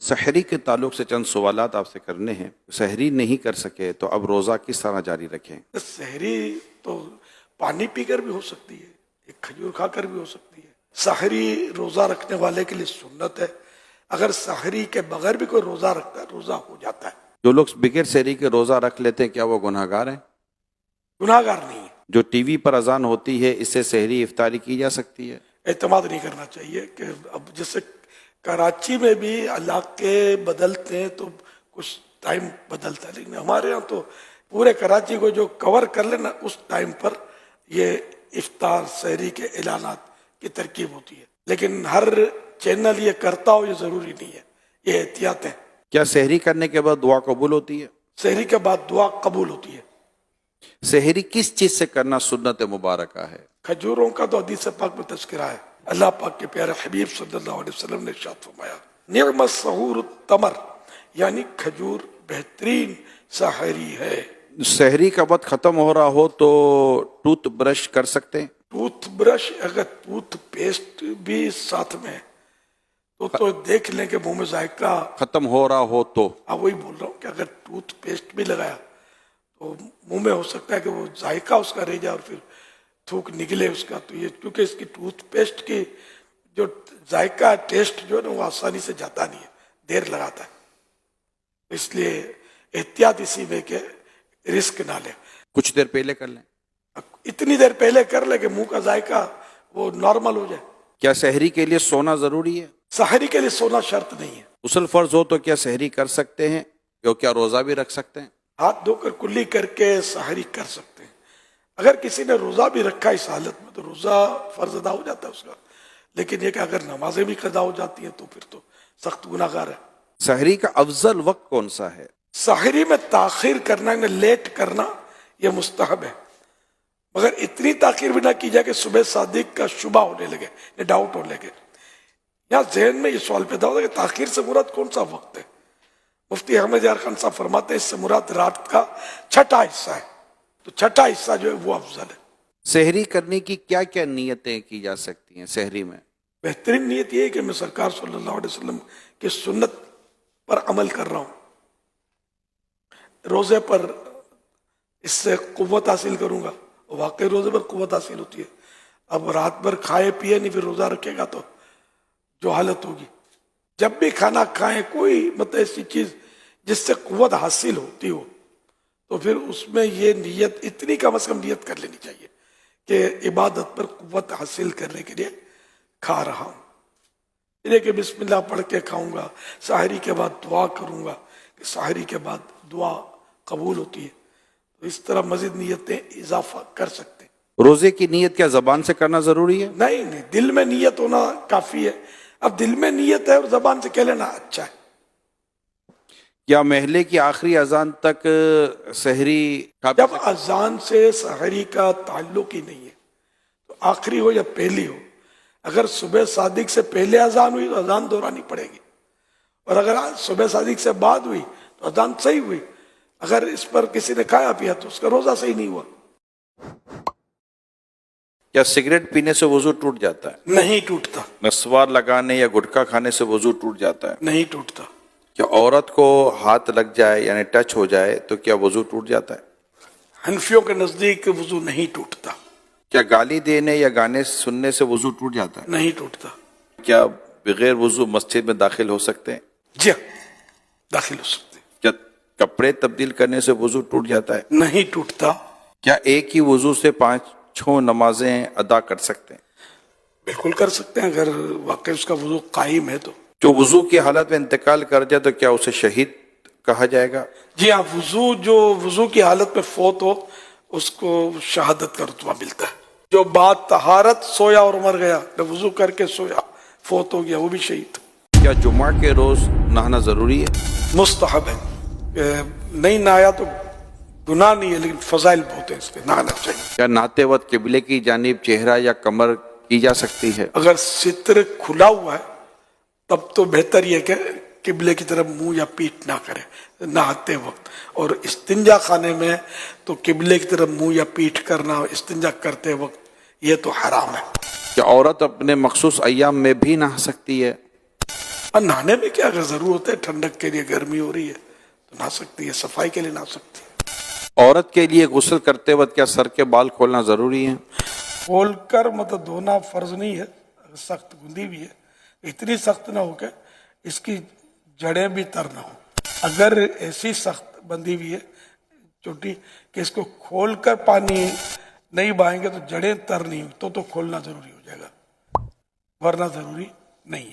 سحری کے تعلق سے چند سوالات آپ سے کرنے ہیں۔ سحری نہیں کر سکے تو اب روزہ کس طرح جاری رکھیں؟ سحری تو پانی پی کر بھی ہو سکتی ہے، ایک کھجور کھا کر بھی ہو سکتی ہے۔ سحری روزہ رکھنے والے کے لیے سنت ہے۔ اگر سحری کے بغیر بھی کوئی روزہ رکھتا ہے روزہ ہو جاتا ہے۔ جو لوگ بغیر سحری کے روزہ رکھ لیتے ہیں کیا وہ گناہ گار ہیں؟ گناہ گار نہیں ہے۔ جو ٹی وی پر اذان ہوتی ہے اس سے سحری افطاری کی جا سکتی ہے؟ اعتماد نہیں کرنا چاہیے کہ اب جیسے کراچی میں بھی علاقے بدلتے ہیں تو کچھ ٹائم بدلتا ہے، لیکن ہمارے یہاں تو پورے کراچی کو جو کور کر لینا اس ٹائم پر یہ افطار سحری کے اعلانات کی ترکیب ہوتی ہے، لیکن ہر چینل یہ کرتا ہو یہ ضروری نہیں ہے، یہ احتیاط ہے۔ کیا سحری کرنے کے بعد دعا قبول ہوتی ہے؟ سحری کے بعد دعا قبول ہوتی ہے۔ سحری کس چیز سے کرنا سنت مبارکہ ہے؟ کھجوروں کا تو حدیث پاک میں تذکرہ ہے۔ اللہ پاک کے پیارے حبیب صلی اللہ علیہ وسلم نے ارشاد فرمایا نعم السحور التمر، یعنی کھجور بہترین سحری ہے۔ سحری کا وقت ختم ہو رہا ہو تو ٹوتھ برش کر سکتے ہیں؟ ٹوتھ برش اگر ٹوتھ پیسٹ بھی ساتھ میں ہے تو دیکھ لیں کہ منہ میں ذائقہ ختم ہو رہا ہو تو وہی بول رہا ہوں کہ اگر ٹوتھ پیسٹ بھی لگایا تو منہ میں ہو سکتا ہے کہ وہ ذائقہ اس کا رہ جائے اور پھر تھوک نکلے اس کا، تو یہ کیونکہ اس کی ٹوتھ پیسٹ کی جو ذائقہ ٹیسٹ جو ہے نا وہ آسانی سے جاتا نہیں ہے، دیر لگاتا ہے، اس لیے احتیاط اسی میں کہ رسک نہ لیں۔ کچھ دیر پہلے کر لیں۔ اتنی دیر پہلے کر لے کہ منہ کا ذائقہ وہ نارمل ہو جائے۔ کیا سحری کے لیے سونا ضروری ہے؟ سحری کے لیے سونا شرط نہیں ہے۔ غسل فرض ہو تو کیا سحری کر سکتے ہیں؟ کیا روزہ بھی رکھ سکتے ہیں؟ ہاتھ دھو کر کلی کر کے سحری کر سکتے ہیں۔ اگر کسی نے روزہ بھی رکھا اس حالت میں تو روزہ فرض ادا ہو جاتا ہے اس کا، لیکن یہ کہ اگر نمازیں بھی قضا ہو جاتی ہیں تو پھر تو سخت گناہ گار ہے۔ سحری کا افضل وقت کون سا ہے؟ سحری میں تاخیر کرنا یعنی لیٹ کرنا یہ مستحب ہے، مگر اتنی تاخیر بھی نہ کی جائے کہ صبح صادق کا شبہ ہونے لگے یا ڈاؤٹ ہونے لگے۔ یہاں ذہن میں یہ سوال پیدا ہوتا ہے کہ تاخیر سے مراد کون سا وقت ہے؟ مفتی احمد یار خان صاحب فرماتے ہیں اس سے مراد رات کا چھٹا حصہ ہے، تو چھٹا حصہ جو ہے وہ افضل ہے۔ سحری کرنے کی کیا کیا نیتیں کی جا سکتی ہیں سحری میں؟ بہترین نیت یہ ہے کہ میں سرکار صلی اللہ علیہ وسلم کی سنت پر عمل کر رہا ہوں، روزے پر اس سے قوت حاصل کروں گا، واقعی روزے پر قوت حاصل ہوتی ہے۔ اب رات بھر کھائے پیے نہیں پھر روزہ رکھے گا تو جو حالت ہوگی۔ جب بھی کھانا کھائیں کوئی مطلب ایسی چیز جس سے قوت حاصل ہوتی ہو تو پھر اس میں یہ نیت اتنی کم از کم نیت کر لینی چاہیے کہ عبادت پر قوت حاصل کرنے کے لیے کھا رہا ہوں، یہ کہ بسم اللہ پڑھ کے کھاؤں گا، سحری کے بعد دعا کروں گا کہ سحری کے بعد دعا قبول ہوتی ہے، تو اس طرح مزید نیتیں اضافہ کر سکتے ہیں۔ روزے کی نیت کیا زبان سے کرنا ضروری ہے؟ نہیں، دل میں نیت ہونا کافی ہے۔ اب دل میں نیت ہے اور زبان سے کہہ لینا اچھا ہے۔ کیا محلے کی آخری اذان تک سحری جب اذان سے سحری کا تعلق ہی نہیں ہے تو آخری ہو یا پہلی ہو، اگر صبح صادق سے پہلے اذان ہوئی تو اذان دہرانی پڑے گی، اور اگر صبح صادق سے بعد ہوئی تو اذان صحیح ہوئی۔ اگر اس پر کسی نے کھایا پیا تو اس کا روزہ صحیح نہیں ہوا۔ کیا سگریٹ پینے سے وضو ٹوٹ جاتا ہے؟ نہیں ٹوٹتا۔ نسوار لگانے یا گٹکا کھانے سے وضو ٹوٹ جاتا ہے؟ نہیں ٹوٹتا۔ کیا عورت کو ہاتھ لگ جائے یعنی ٹچ ہو جائے تو کیا وضو ٹوٹ جاتا ہے؟ حنفیوں کے نزدیک وضو نہیں ٹوٹتا۔ کیا گالی دینے یا گانے سننے سے وضو ٹوٹ جاتا ہے؟ نہیں ٹوٹتا۔ کیا بغیر وضو مسجد میں داخل ہو سکتے ہیں؟ جی داخل ہو سکتے۔ کیا کپڑے تبدیل کرنے سے وضو ٹوٹ جاتا ہے؟ نہیں ٹوٹتا۔ کیا ایک ہی وضو سے 5 نمازیں ادا کر سکتے ہیں؟ بالکل کر سکتے ہیں اگر واقعی اس کا وضو قائم ہے تو۔ جو وضو کی حالت میں انتقال کر جائے تو کیا اسے شہید کہا جائے گا؟ جی ہاں، وضو کی حالت میں فوت ہو اس کو شہادت کا رتبہ ملتا ہے۔ جو بات طہارت سویا اور مر گیا، وضو کر کے سویا فوت ہو گیا، وہ بھی شہید۔ کیا جمعہ کے روز نہانا ضروری ہے؟ مستحب ہے، نہیں نہایا تو گناہ نہیں ہے لیکن فضائل بہت ہیں اس کے، نہانا چاہیے۔ کیا نہاتے وقت قبلے کی جانب چہرہ یا کمر کی جا سکتی ہے؟ اگر ستر کھلا ہوا ہے تب تو بہتر یہ کہ قبلے کی طرف منہ یا پیٹھ نہ کرے نہاتے وقت، اور استنجا خانے میں تو قبلے کی طرف منہ یا پیٹھ کرنا استنجا کرتے وقت یہ تو حرام ہے۔ کیا عورت اپنے مخصوص ایام میں بھی نہا سکتی ہے؟ اور نہانے میں کیا اگر ضرورت ہے، ٹھنڈک کے لیے گرمی ہو رہی ہے تو نہا سکتی ہے، صفائی کے لیے نہا سکتی ہے۔ عورت کے لیے غسل کرتے وقت کیا سر کے بال کھولنا ضروری ہے؟ کھول کر مطلب دھونا فرض نہیں ہے، اگر سخت گندی بھی ہے، اتنی سخت نہ ہو کہ اس کی جڑیں بھی تر نہ ہو۔ اگر ایسی سخت بندھی ہوئی ہے چوٹی کہ اس کو کھول کر پانی نہیں بہائیں گے تو جڑیں تر نہیں ہوئی تو کھولنا ضروری ہو جائے گا، ورنہ ضروری نہیں ہے۔